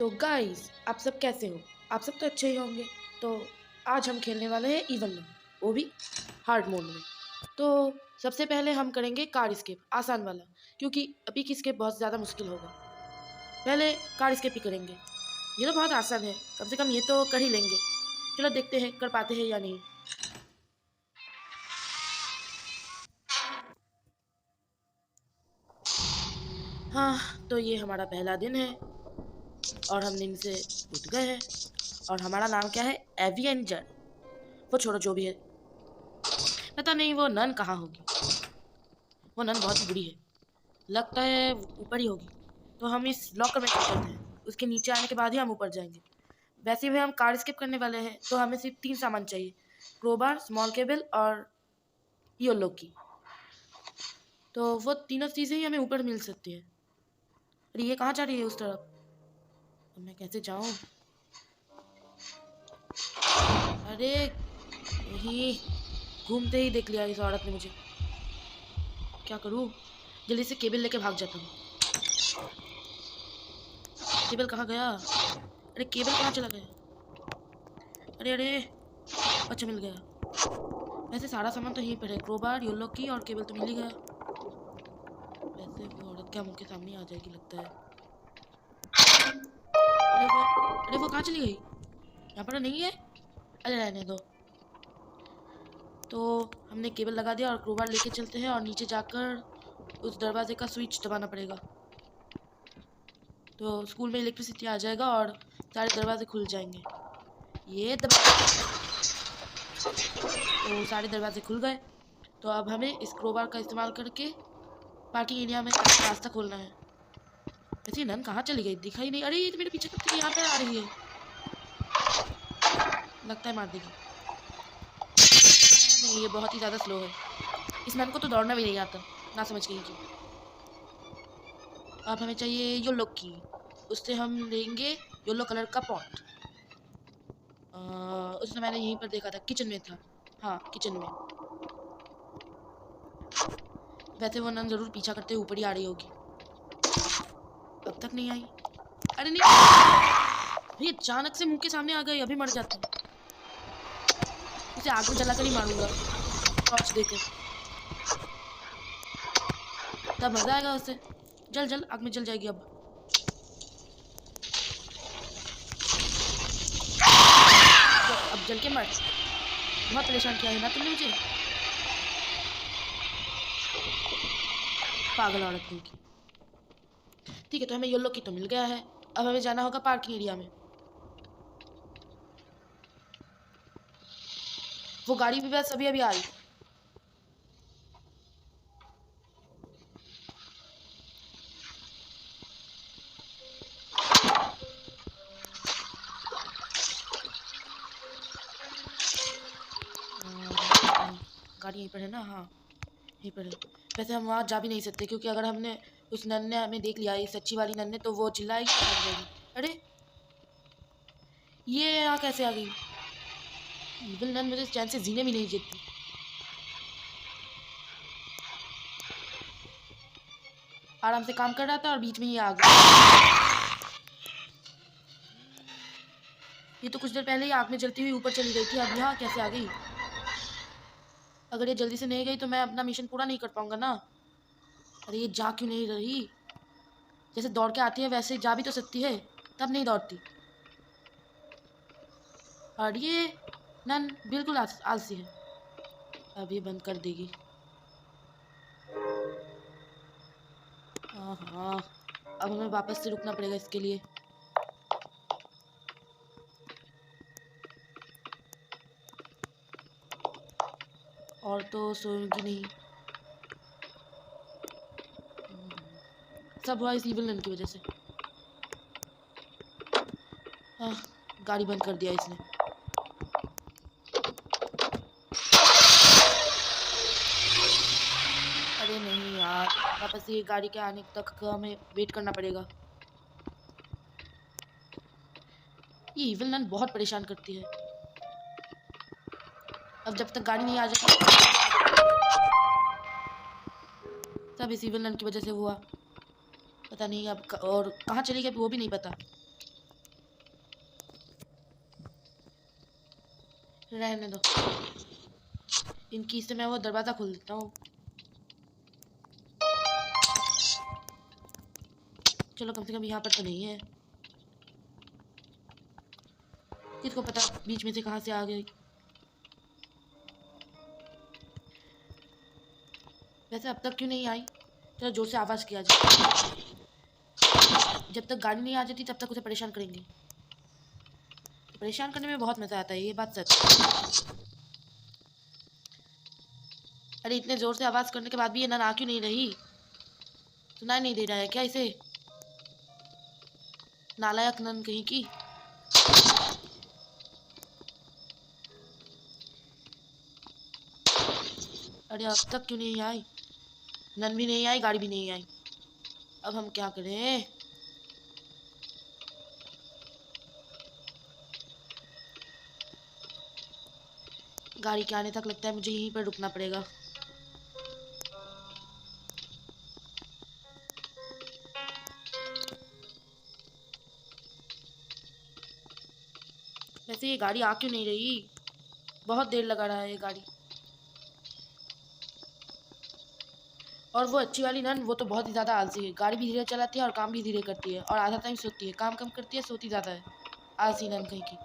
तो गाइस, आप सब कैसे हो? आप सब तो अच्छे ही होंगे। तो आज हम खेलने वाले हैं इवन वन, वो भी हार्ड मोड में। तो सबसे पहले हम करेंगे कार स्केप, आसान वाला, क्योंकि अभी की स्केप बहुत ज़्यादा मुश्किल होगा। पहले कार स्केप ही करेंगे। ये तो बहुत आसान है, कम से कम ये तो कर ही लेंगे। चलो देखते हैं कर पाते हैं या नहीं। हाँ, तो ये हमारा पहला दिन है और हम दिन से उठ गए हैं। और हमारा नाम क्या है? एविएंजर। वो छोड़ो, जो भी है। पता नहीं वो नन कहाँ होगी। वो नन बहुत बुरी है, लगता है ऊपर ही होगी। तो हम इस लॉकर में चल चलते हैं, उसके नीचे आने के बाद ही हम ऊपर जाएंगे। वैसे भी हम कार स्किप करने वाले हैं, तो हमें सिर्फ 3 सामान चाहिए: क्रोबार, स्मॉल केबल और योलो की। तो वो तीनों चीज़ें ही हमें ऊपर मिल सकती है। अरे ये कहाँ जा रही है? उस तरफ। अब मैं कैसे जाऊँ? अरे यही घूमते ही देख लिया इस औरत ने मुझे। क्या करूँ? जल्दी से केबल लेके भाग जाता हूँ। केबल कहाँ गया? अरे केबल कहाँ चला गया? अरे अरे, अच्छा मिल गया। वैसे सारा सामान तो यहीं पर है, क्रोबार, योलो की और केबल तो मिल ही गया। वैसे वो औरत क्या मुंह के सामने आ जाएगी लगता है। अरे वो कहाँ चली गई? यहाँ पर नहीं है। अरे रहने दो। तो हमने केबल लगा दिया और क्रोबार लेके चलते हैं और नीचे जाकर उस दरवाजे का स्विच दबाना पड़ेगा। तो स्कूल में इलेक्ट्रिसिटी आ जाएगा और सारे दरवाजे खुल जाएंगे। ये दबा, तो सारे दरवाजे खुल गए। तो अब हमें इस क्रोबार का इस्तेमाल करके पार्किंग एरिया में रास्ता खोलना है। वैसे नन कहाँ चली गई? दिखाई नहीं। अरे ये तो मेरे पीछे कब से यहाँ पर आ रही है। लगता है मार देगी। नहीं, ये बहुत ही ज़्यादा स्लो है। इस नन को तो दौड़ना भी नहीं आता, ना समझ के लीजिए। अब हमें चाहिए येलो की। उससे हम लेंगे येलो कलर का पॉट। उसने मैंने यहीं पर देखा था, किचन में था। हाँ, किचन में। वैसे वो नन ज़रूर पीछा करते हुए ऊपर ही आ रही होगी। अब तक नहीं आई। अरे नहीं, ये अचानक से मुंह के सामने आ गई। अभी मर जाता हूँ। इसे आग में जलाकर ही मारूंगा, टॉर्च देकर। तब मजा आएगा उसे। जल जल, आग में जल जाएगी अब। अब जल के मर। बहुत परेशान किया है ना तुमने मुझे, पागल औरत की। ठीक है, तो हमें येलो की तो मिल गया है। अब हमें जाना होगा पार्किंग एरिया में। वो गाड़ी भी बस अभी अभी आई। गाड़ी यहीं पर है ना? हाँ, यहीं पर है। वैसे हम वहाँ जा भी नहीं सकते, क्योंकि अगर हमने उस नन ने हमें देख लिया, इस सच्ची वाली नन ने, तो वो चिल्लाएगी और भाग जाएगी। अरे ये यहाँ कैसे आ गई? इविल नन मुझे चैन से जीने भी नहीं देती। आराम से काम कर रहा था और बीच में ही आ गई। ये तो कुछ देर पहले ही आग में जलती हुई ऊपर चली गई थी, अब यहाँ कैसे आ गई? अगर ये जल्दी से नहीं गई तो मैं अपना मिशन पूरा नहीं कर पाऊंगा ना। अरे ये जा क्यों नहीं रही? जैसे दौड़ के आती है वैसे जा भी तो सकती है, तब नहीं दौड़ती। और ये नन बिल्कुल आलसी है। अब ये बंद कर देगी। हाँ, अब हमें वापस से रुकना पड़ेगा इसके लिए। और तो सोएंगी नहीं। सब हुआ इस इविल नन की वजह से। हाँ, गाड़ी बंद कर दिया इसने। अरे नहीं यार, वापस ये गाड़ी के आने तक हमें वेट करना पड़ेगा। ये इविल नन बहुत परेशान करती है। अब जब तक गाड़ी नहीं आ जाती, सब इस इविल नन की वजह से हुआ। पता नहीं अब और कहाँ चली गई वो भी नहीं पता। रहने दो, इनकी से मैं वो दरवाजा खोल देता हूँ। चलो कम से कम यहाँ पर तो नहीं है। किसको पता बीच में से कहाँ से आ गई। वैसे अब तक क्यों नहीं आई? चलो जोर से आवाज किया जाए। जब तक गाड़ी नहीं आ जाती तब तक उसे परेशान करेंगे। परेशान करने में बहुत मजा आता है, ये बात सच है। अरे इतने जोर से आवाज करने के बाद भी ये नन आ क्यों नहीं रही? सुनाई नहीं दे रहा है क्या इसे? नालायक नन कहीं की। अरे अब तक क्यों नहीं आई? नन भी नहीं आई, गाड़ी भी नहीं आई। अब हम क्या करें? गाड़ी के आने तक लगता है मुझे यहीं पर रुकना पड़ेगा। वैसे ये गाड़ी आ क्यों नहीं रही? बहुत देर लगा रहा है ये गाड़ी। और वो अच्छी वाली नन, वो तो बहुत ही ज़्यादा आलसी है। गाड़ी भी धीरे चलाती है और काम भी धीरे करती है, और आधा टाइम सोती है। काम कम करती है, सोती ज़्यादा है। आलसी नन कहीं की।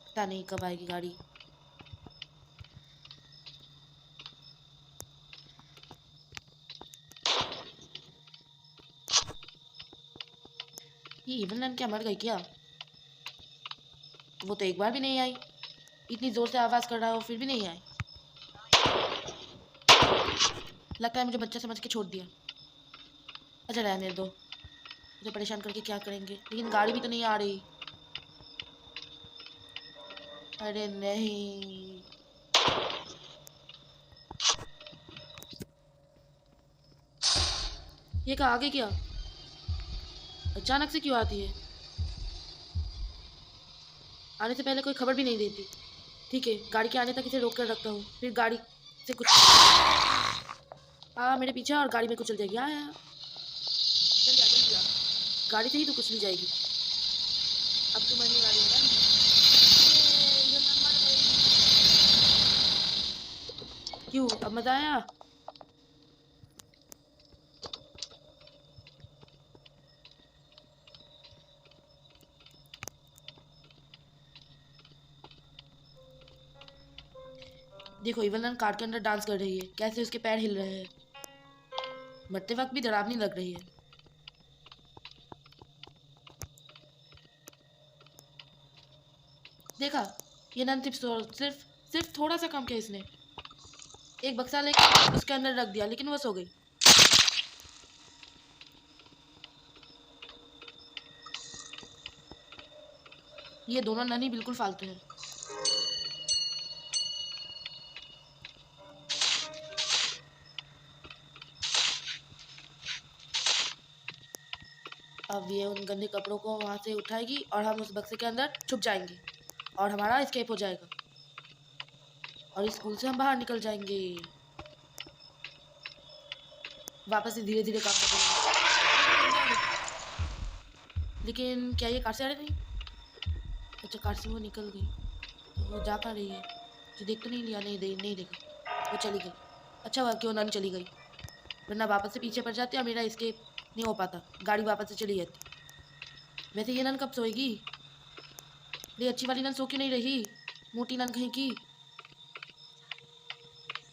पता नहीं कब आएगी गाड़ी। ये इवन नन क्या मर गई क्या? वो तो एक बार भी नहीं आई। इतनी जोर से आवाज कर रहा हो फिर भी नहीं आई। लगता है मुझे बच्चा समझ के छोड़ दिया। अच्छा रहने दो, मुझे परेशान करके क्या करेंगे। लेकिन गाड़ी भी तो नहीं आ रही। अरे नहीं, ये कहाँ आगे क्या? अचानक से क्यों आती है? आने से पहले कोई खबर भी नहीं देती। ठीक है, गाड़ी के आने तक इसे रोक कर रखता हूँ, फिर गाड़ी से कुछ मेरे पीछे और गाड़ी में कुचल जाएगी। जल्दी आ जल्दी आ। गाड़ी से ही तो कुचली जाएगी। अब तो मरने वाली है ना। ये मैं मर गई। क्यों, अब मजा आया? देखो इवलन कार के अंदर डांस कर रही है, कैसे उसके पैर हिल रहे हैं। मरते वक्त भी डरावनी लग रही है। देखा, ये नन सिर्फ थोड़ा सा काम किया इसने। एक बक्सा लेके उसके अंदर रख दिया, लेकिन वो सो गई। ये दोनों नन ही बिल्कुल फालतू हैं। अब ये उन गंदे कपड़ों को वहां से उठाएगी और हम उस बक्से के अंदर छुप जाएंगे और हमारा एस्केप हो जाएगा और स्कूल से हम बाहर निकल जाएंगे। वापस से धीरे धीरे काम करेंगे। लेकिन क्या ये कार से आ रही नहीं? अच्छा कार से वो निकल गई, तो वो जा पा रही है। जो देख तो नहीं लिया, नहीं देखा, वो चली गई। अच्छा हुआ क्यों नन चली गई, वरना वापस से पीछे पड़ जाते और मेरा एस्केप नहीं हो पाता, गाड़ी वापस से चली जाती। वैसे ये नन कब सोएगी? ये अच्छी वाली नन सो क्यों नहीं रही? मोटी नन कहीं की।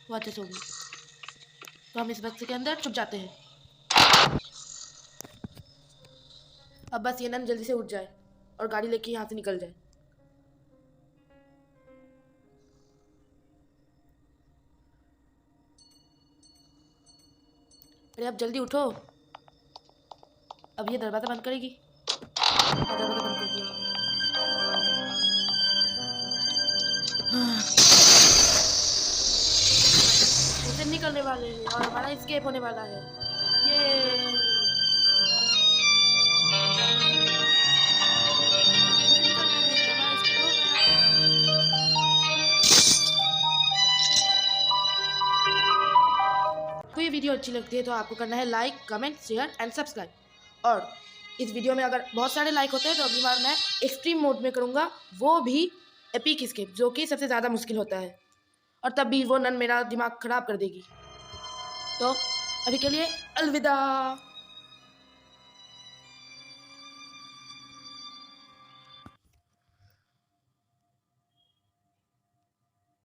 वो अच्छे सो गई, तो हम इस बक्से के अंदर छुप जाते हैं। अब बस ये नन जल्दी से उठ जाए और गाड़ी लेके यहाँ से निकल जाए। अरे अब जल्दी उठो। अब ये दरवाजा बंद करेगी। दरवाजा बंद कर दिया। उसे निकलने वाले हैं और हमारा एस्केप होने वाला है। ये को ये वीडियो अच्छी लगती है तो आपको करना है like, comment, share and subscribe. और इस वीडियो में अगर बहुत सारे लाइक होते हैं तो अगली बार मैं एक्सट्रीम मोड में करूँगा, वो भी एपिक एस्केप, जो कि सबसे ज़्यादा मुश्किल होता है, और तब भी वो नन मेरा दिमाग ख़राब कर देगी। तो अभी के लिए अलविदा।